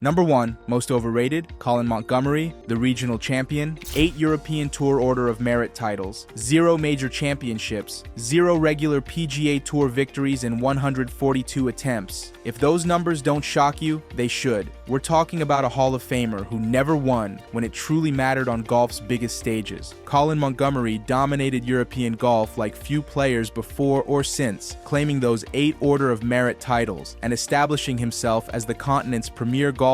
Number 1, most overrated, Colin Montgomerie, the regional champion, 8 European Tour Order of Merit titles, 0 major championships, 0 regular PGA Tour victories in 142 attempts. If those numbers don't shock you, they should. We're talking about a Hall of Famer who never won when it truly mattered on golf's biggest stages. Colin Montgomerie dominated European golf like few players before or since, claiming those 8 Order of Merit titles and establishing himself as the continent's premier golfer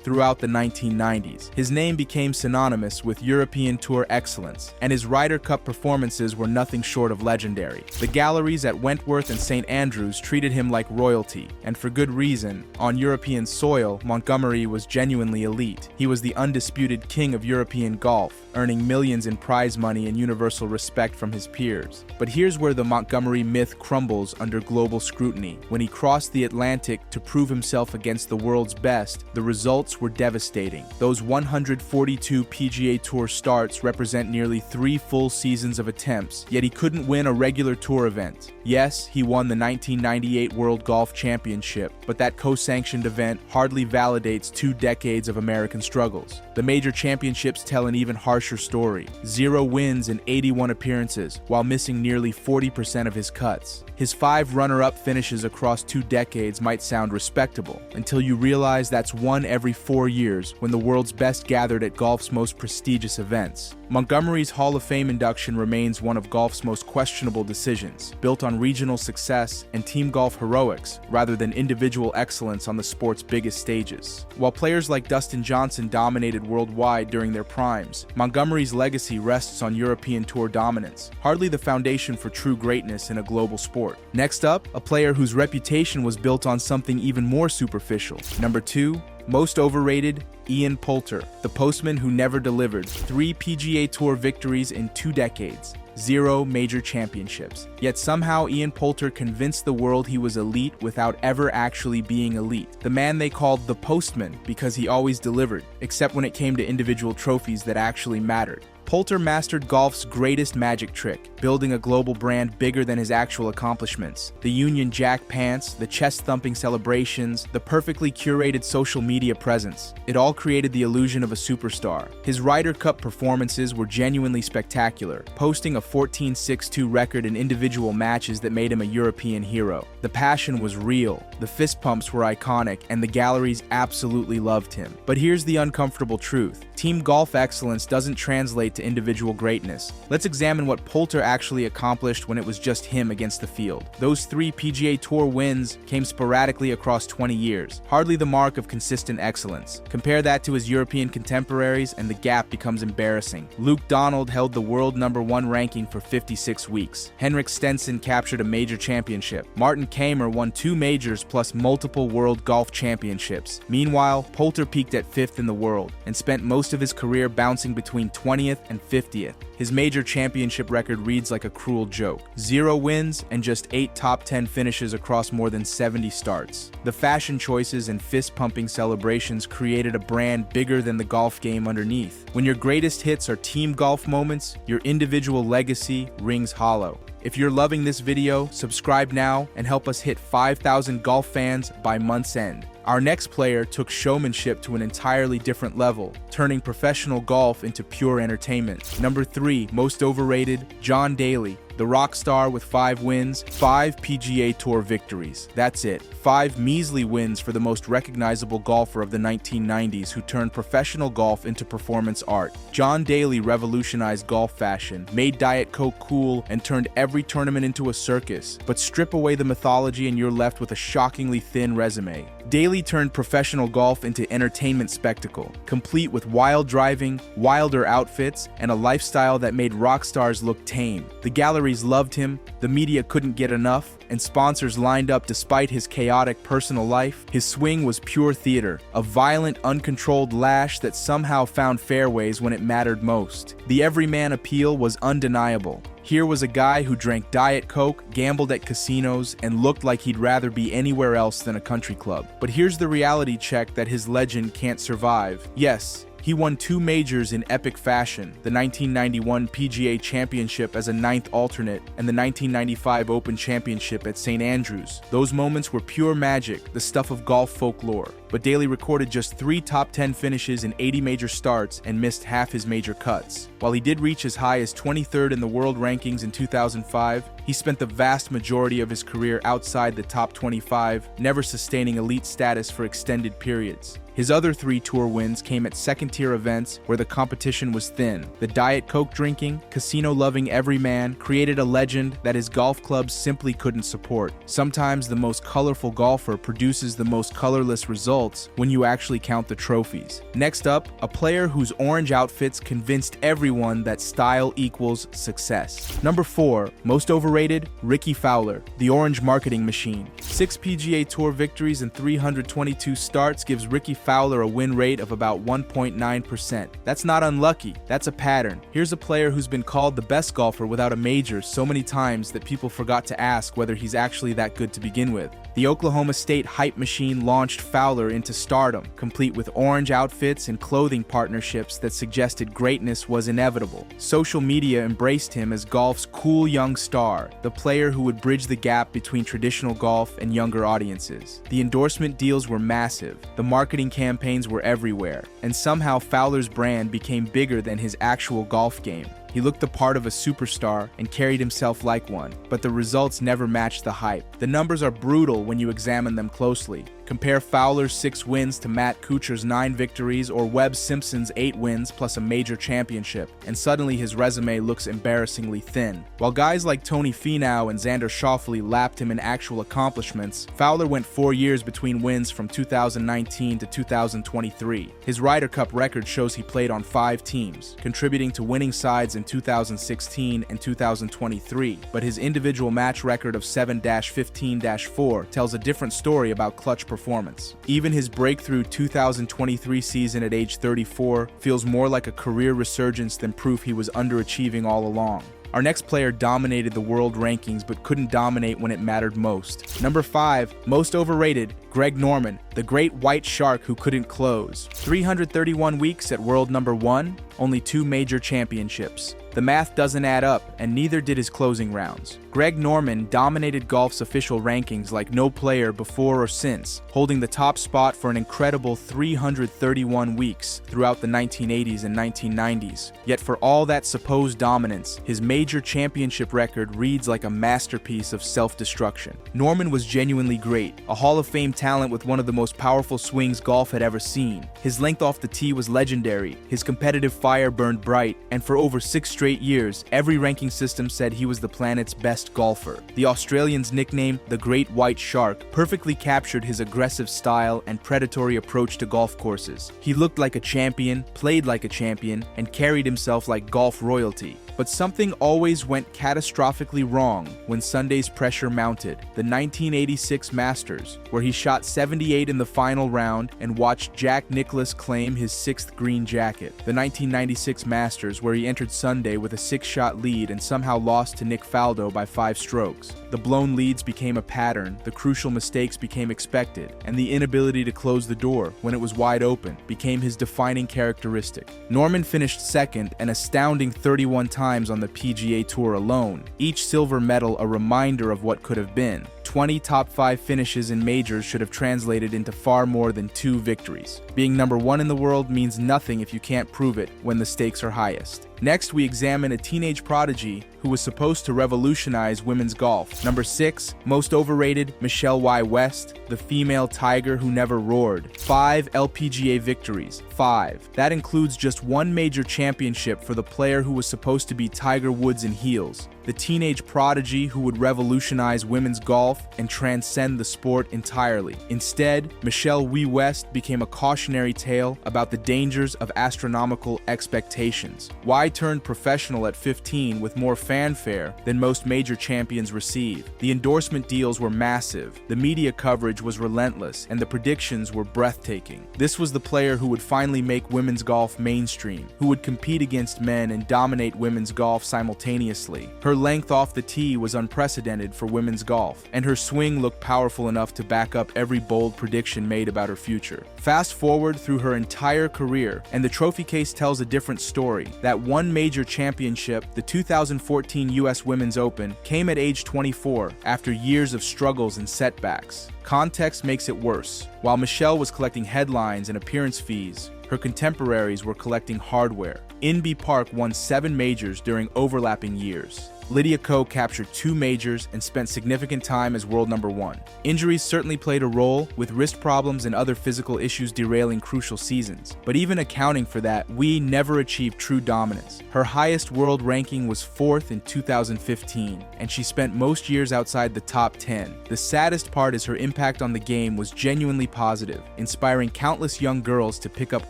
throughout the 1990s. His name became synonymous with European Tour excellence, and his Ryder Cup performances were nothing short of legendary. The galleries at Wentworth and St. Andrews treated him like royalty, and for good reason. On European soil, Montgomerie was genuinely elite. He was the undisputed king of European golf, earning millions in prize money and universal respect from his peers. But here's where the Montgomerie myth crumbles under global scrutiny. When he crossed the Atlantic to prove himself against the world's best, the results were devastating. Those 142 PGA Tour starts represent nearly 3 full seasons of attempts, yet he couldn't win a regular tour event. Yes, he won the 1998 World Golf Championship, but that co-sanctioned event hardly validates 2 decades of American struggles. The major championships tell an even harsher story. 0 wins in 81 appearances, while missing nearly 40% of his cuts. His 5 runner-up finishes across 2 decades might sound respectable, until you realize that's 1 every 4 years when the world's best gathered at golf's most prestigious events. Montgomerie's Hall of Fame induction remains one of golf's most questionable decisions, built on regional success and team golf heroics rather than individual excellence on the sport's biggest stages. While players like Dustin Johnson dominated worldwide during their primes, Montgomerie's legacy rests on European Tour dominance, hardly the foundation for true greatness in a global sport. Next up, a player whose reputation was built on something even more superficial. Number 2, most overrated, Ian Poulter, the postman who never delivered. 3 PGA Tour victories in 2 decades. 0 major championships. Yet somehow Ian Poulter convinced the world he was elite without ever actually being elite. The man they called the postman because he always delivered, except when it came to individual trophies that actually mattered. Poulter mastered golf's greatest magic trick, building a global brand bigger than his actual accomplishments. The Union Jack pants, the chest-thumping celebrations, the perfectly curated social media presence. It all created the illusion of a superstar. His Ryder Cup performances were genuinely spectacular, posting a 14-6-2 record in individual matches that made him a European hero. The passion was real, the fist pumps were iconic, and the galleries absolutely loved him. But here's the uncomfortable truth. Team golf excellence doesn't translate to individual greatness. Let's examine what Poulter actually accomplished when it was just him against the field. Those 3 PGA Tour wins came sporadically across 20 years, hardly the mark of consistent excellence. Compare that to his European contemporaries and the gap becomes embarrassing. Luke Donald held the world #1 ranking for 56 weeks. Henrik Stenson captured a major championship. Martin Kaymer won 2 majors plus multiple world golf championships. Meanwhile, Poulter peaked at 5th in the world and spent most of his career bouncing between 20th and 50th. His major championship record reads like a cruel joke. 0 wins and just 8 top 10 finishes across more than 70 starts. The fashion choices and fist-pumping celebrations created a brand bigger than the golf game underneath. When your greatest hits are team golf moments, your individual legacy rings hollow. If you're loving this video, subscribe now and help us hit 5,000 golf fans by month's end. Our next player took showmanship to an entirely different level, turning professional golf into pure entertainment. Number 3, most overrated, John Daly, the rock star with 5 wins, 5 PGA Tour victories. That's it. 5 measly wins for the most recognizable golfer of the 1990s who turned professional golf into performance art. John Daly revolutionized golf fashion, made Diet Coke cool, and turned every tournament into a circus. But strip away the mythology and you're left with a shockingly thin resume. Daly turned professional golf into entertainment spectacle, complete with wild driving, wilder outfits, and a lifestyle that made rock stars look tame. The galleries loved him, the media couldn't get enough, and sponsors lined up despite his chaotic personal life. His swing was pure theater, a violent, uncontrolled lash that somehow found fairways when it mattered most. The everyman appeal was undeniable. Here was a guy who drank Diet Coke, gambled at casinos, and looked like he'd rather be anywhere else than a country club. But here's the reality check that his legend can't survive. Yes, he won 2 majors in epic fashion, the 1991 PGA Championship as a 9th alternate and the 1995 Open Championship at St. Andrews. Those moments were pure magic, the stuff of golf folklore. but Daly recorded just 3 top 10 finishes in 80 major starts and missed half his major cuts. While he did reach as high as 23rd in the world rankings in 2005, he spent the vast majority of his career outside the top 25, never sustaining elite status for extended periods. His other 3 tour wins came at second-tier events where the competition was thin. The Diet Coke drinking, casino-loving everyman created a legend that his golf clubs simply couldn't support. Sometimes the most colorful golfer produces the most colorless results when you actually count the trophies. Next up, a player whose orange outfits convinced everyone that style equals success. Number 4, most overrated, Rickie Fowler, the orange marketing machine. 6 PGA Tour victories and 322 starts gives Rickie Fowler a win rate of about 1.9%. That's not unlucky, that's a pattern. Here's a player who's been called the best golfer without a major so many times that people forgot to ask whether he's actually that good to begin with. The Oklahoma State hype machine launched Fowler into stardom, complete with orange outfits and clothing partnerships that suggested greatness was inevitable. Social media embraced him as golf's cool young star, the player who would bridge the gap between traditional golf and younger audiences. The endorsement deals were massive, the marketing campaigns were everywhere, and somehow Fowler's brand became bigger than his actual golf game. He looked the part of a superstar and carried himself like one, but the results never matched the hype. The numbers are brutal when you examine them closely. Compare Fowler's 6 wins to Matt Kuchar's 9 victories or Webb Simpson's 8 wins plus a major championship, and suddenly his resume looks embarrassingly thin. While guys like Tony Finau and Xander Schauffele lapped him in actual accomplishments, Fowler went 4 years between wins from 2019 to 2023. His Ryder Cup record shows he played on 5 teams, contributing to winning sides in 2016 and 2023, but his individual match record of 7-15-4 tells a different story about clutch performance. Even his breakthrough 2023 season at age 34 feels more like a career resurgence than proof he was underachieving all along. Our next player dominated the world rankings but couldn't dominate when it mattered most. Number 5, most overrated, Greg Norman, the great white shark who couldn't close. 331 weeks at world number 1, only 2 major championships. The math doesn't add up, and neither did his closing rounds. Greg Norman dominated golf's official rankings like no player before or since, holding the top spot for an incredible 331 weeks throughout the 1980s and 1990s. Yet for all that supposed dominance, his major championship record reads like a masterpiece of self-destruction. Norman was genuinely great, a Hall of Fame talent with one of the most powerful swings golf had ever seen. His length off the tee was legendary, his competitive fire burned bright, and for over 6 straight years, every ranking system said he was the planet's best golfer. The Australian's nickname, the Great White Shark, perfectly captured his aggressive style and predatory approach to golf courses. He looked like a champion, played like a champion, and carried himself like golf royalty. But something always went catastrophically wrong when Sunday's pressure mounted. The 1986 Masters, where he shot 78 in the final round and watched Jack Nicklaus claim his 6th green jacket. The 1996 Masters, where he entered Sunday with a 6-shot lead and somehow lost to Nick Faldo by 5 strokes. The blown leads became a pattern, the crucial mistakes became expected, and the inability to close the door when it was wide open became his defining characteristic. Norman finished second an astounding 31 times on the PGA Tour alone, each silver medal a reminder of what could have been. 20 top 5 finishes in majors should have translated into far more than 2 victories. Being number 1 in the world means nothing if you can't prove it when the stakes are highest. Next, we examine a teenage prodigy who was supposed to revolutionize women's golf. Number 6, most overrated, Wie West, the female tiger who never roared. 5 LPGA victories. 5. That includes just 1 major championship for the player who was supposed to be Tiger Woods in heels. The teenage prodigy who would revolutionize women's golf and transcend the sport entirely. Instead, Wie West became a cautionary tale about the dangers of astronomical expectations. Wie turned professional at 15 with more fanfare than most major champions receive. The endorsement deals were massive, the media coverage was relentless, and the predictions were breathtaking. This was the player who would finally make women's golf mainstream, who would compete against men and dominate women's golf simultaneously. Her length off the tee was unprecedented for women's golf, and her swing looked powerful enough to back up every bold prediction made about her future. Fast forward through her entire career, and the trophy case tells a different story. That one one major championship, the 2014 US Women's Open, came at age 24 after years of struggles and setbacks. Context makes it worse. While Michelle was collecting headlines and appearance fees, her contemporaries were collecting hardware. Inbee Park won 7 majors during overlapping years. Lydia Ko captured 2 majors and spent significant time as world number 1. Injuries certainly played a role, with wrist problems and other physical issues derailing crucial seasons. But even accounting for that, Wie never achieved true dominance. Her highest world ranking was 4th in 2015, and she spent most years outside the top 10. The saddest part is her impact on the game was genuinely positive, inspiring countless young girls to pick up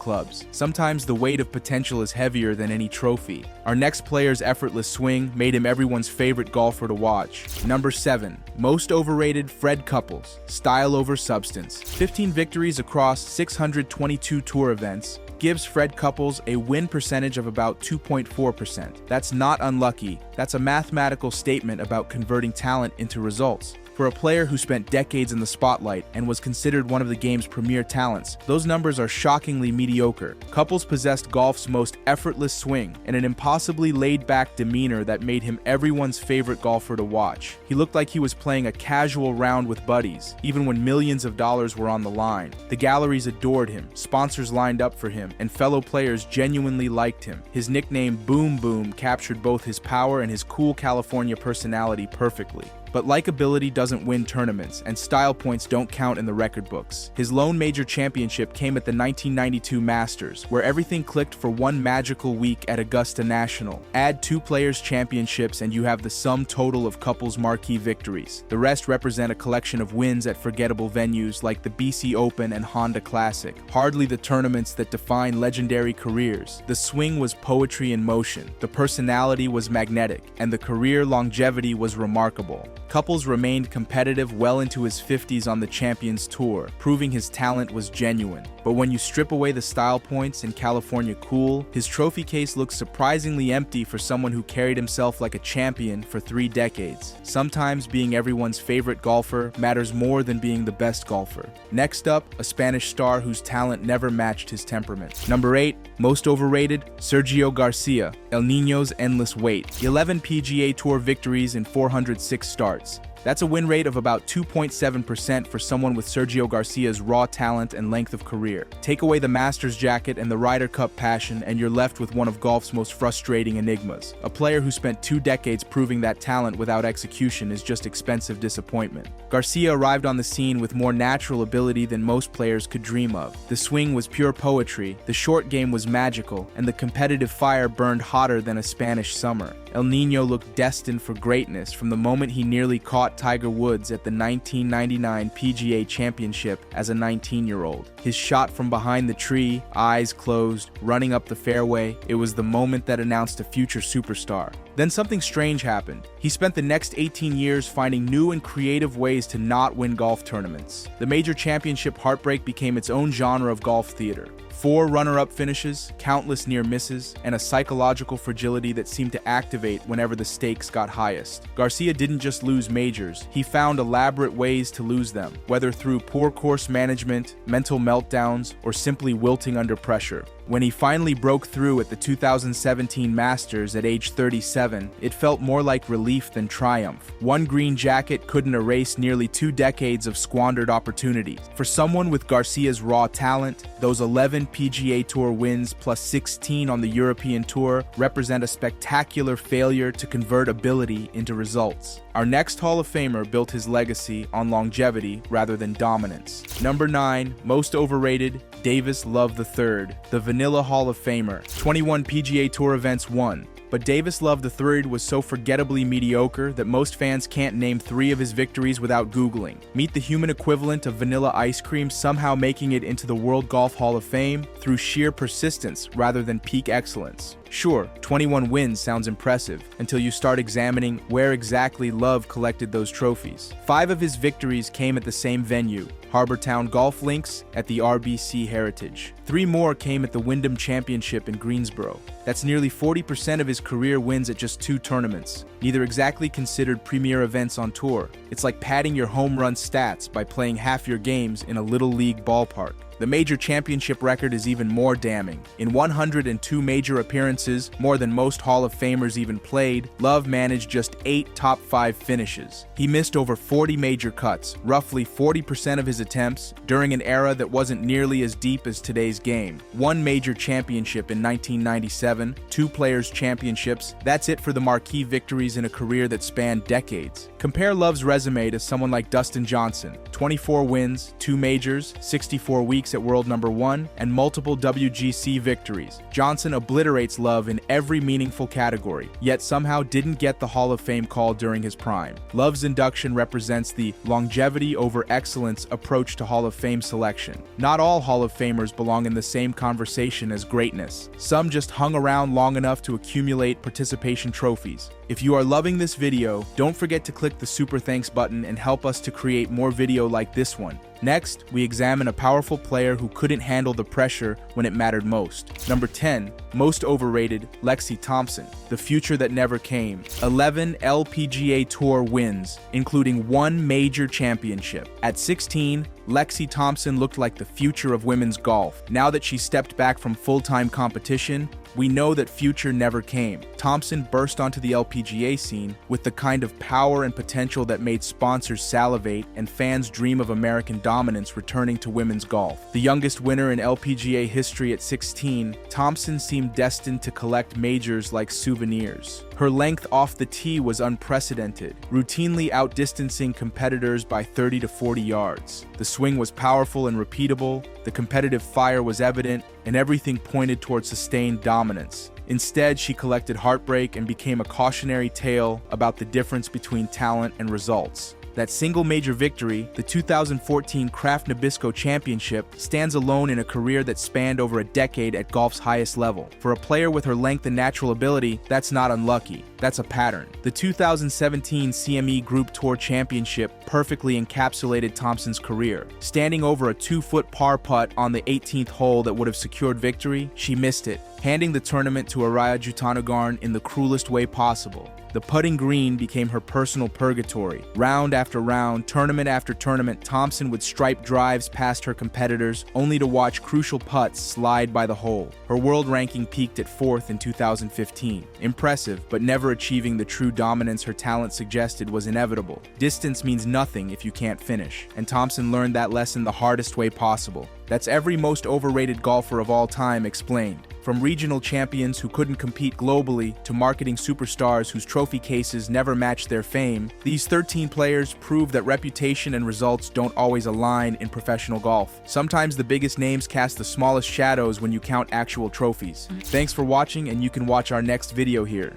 clubs. Sometimes the weight of potential is heavier than any trophy. Our next player's effortless swing made him everyone's favorite golfer to watch. Number 7. Most overrated Fred Couples. Style over substance. 15 victories across 622 tour events gives Fred Couples a win percentage of about 2.4%. That's not unlucky. That's a mathematical statement about converting talent into results. For a player who spent decades in the spotlight and was considered one of the game's premier talents, those numbers are shockingly mediocre. Couples possessed golf's most effortless swing and an impossibly laid-back demeanor that made him everyone's favorite golfer to watch. He looked like he was playing a casual round with buddies, even when millions of dollars were on the line. The galleries adored him, sponsors lined up for him, and fellow players genuinely liked him. His nickname Boom Boom captured both his power and his cool California personality perfectly. But likability doesn't win tournaments, and style points don't count in the record books. His lone major championship came at the 1992 Masters, where everything clicked for one magical week at Augusta National. Add 2 players' championships and you have the sum total of Couples' marquee victories. The rest represent a collection of wins at forgettable venues like the BC Open and Honda Classic, hardly the tournaments that define legendary careers. The swing was poetry in motion, the personality was magnetic, and the career longevity was remarkable. Couples remained competitive well into his 50s on the Champions Tour, proving his talent was genuine. But when you strip away the style points and California cool, his trophy case looks surprisingly empty for someone who carried himself like a champion for 3 decades. Sometimes being everyone's favorite golfer matters more than being the best golfer. Next up, a Spanish star whose talent never matched his temperament. Number 8, most overrated, Sergio Garcia, El Niño's endless wait. 11 PGA Tour victories in 406 starts. That's a win rate of about 2.7% for someone with Sergio Garcia's raw talent and length of career. Take away the Masters jacket and the Ryder Cup passion and you're left with one of golf's most frustrating enigmas. A player who spent 2 decades proving that talent without execution is just expensive disappointment. Garcia arrived on the scene with more natural ability than most players could dream of. The swing was pure poetry, the short game was magical, and the competitive fire burned hotter than a Spanish summer. El Niño looked destined for greatness from the moment he nearly caught Tiger Woods at the 1999 PGA Championship as a 19-year-old. His shot from behind the tree, eyes closed, running up the fairway, it was the moment that announced a future superstar. Then something strange happened. He spent the next 18 years finding new and creative ways to not win golf tournaments. The major championship heartbreak became its own genre of golf theater. 4 runner-up finishes, countless near misses, and a psychological fragility that seemed to activate whenever the stakes got highest. Garcia didn't just lose majors, he found elaborate ways to lose them, whether through poor course management, mental meltdowns, or simply wilting under pressure. When he finally broke through at the 2017 Masters at age 37, it felt more like relief than triumph. One green jacket couldn't erase nearly 2 decades of squandered opportunities. For someone with Garcia's raw talent, those 11 PGA Tour wins plus 16 on the European Tour represent a spectacular failure to convert ability into results. Our next Hall of Famer built his legacy on longevity rather than dominance. Number 9, most overrated, Davis Love III, the Vanilla Hall of Famer. 21 PGA Tour events won. But Davis Love III was so forgettably mediocre that most fans can't name 3 of his victories without Googling. Meet the human equivalent of vanilla ice cream somehow making it into the World Golf Hall of Fame through sheer persistence rather than peak excellence. Sure, 21 wins sounds impressive until you start examining where exactly Love collected those trophies. 5 of his victories came at the same venue, Harbortown Golf Links at the RBC Heritage. 3 more came at the Wyndham Championship in Greensboro. That's nearly 40% of his career wins at just 2 tournaments, neither exactly considered premier events on tour. It's like padding your home run stats by playing half your games in a little league ballpark. The major championship record is even more damning. In 102 major appearances, more than most Hall of Famers even played, Love managed just 8 top 5 finishes. He missed over 40 major cuts, roughly 40% of his attempts, during an era that wasn't nearly as deep as today's game. One major championship in 1997, 2 Players' Championships, that's it for the marquee victories in a career that spanned decades. Compare Love's resume to someone like Dustin Johnson, 24 wins, 2 majors, 64 weeks at world number 1, and multiple WGC victories. Johnson obliterates Love in every meaningful category, yet somehow didn't get the Hall of Fame call during his prime. Love's induction represents the longevity over excellence approach to Hall of Fame selection. Not all Hall of Famers belong in the same conversation as greatness. Some just hung around long enough to accumulate participation trophies. If you are loving this video, don't forget to click the super thanks button and help us to create more video like this one. Next, we examine a powerful player who couldn't handle the pressure when it mattered most. Number 10, most overrated, Lexi Thompson, the future that never came. 11 LPGA Tour wins, including 1 major championship. At 16, Lexi Thompson looked like the future of women's golf. Now that she stepped back from full-time competition, we know that future never came. Thompson burst onto the LPGA scene with the kind of power and potential that made sponsors salivate and fans dream of American dominance returning to women's golf. The youngest winner in LPGA history at 16, Thompson seemed destined to collect majors like souvenirs. Her length off the tee was unprecedented, routinely outdistancing competitors by 30 to 40 yards. The swing was powerful and repeatable, the competitive fire was evident, and everything pointed toward sustained dominance. Instead, she collected heartbreak and became a cautionary tale about the difference between talent and results. That single major victory, the 2014 Kraft Nabisco Championship, stands alone in a career that spanned over a decade at golf's highest level. For a player with her length and natural ability, that's not unlucky. That's a pattern. The 2017 CME Group Tour Championship perfectly encapsulated Thompson's career. Standing over a 2-foot par putt on the 18th hole that would have secured victory, she missed it, handing the tournament to Araya Jutanagarn in the cruelest way possible. The putting green became her personal purgatory. Round after round, tournament after tournament, Thompson would stripe drives past her competitors, only to watch crucial putts slide by the hole. Her world ranking peaked at 4th in 2015. Impressive, but never achieving the true dominance her talent suggested was inevitable. Distance means nothing if you can't finish, and Thompson learned that lesson the hardest way possible. That's every most overrated golfer of all time explained. From regional champions who couldn't compete globally to marketing superstars whose trophy cases never matched their fame, these 13 players prove that reputation and results don't always align in professional golf. Sometimes the biggest names cast the smallest shadows when you count actual trophies. Thanks for watching, and you can watch our next video here.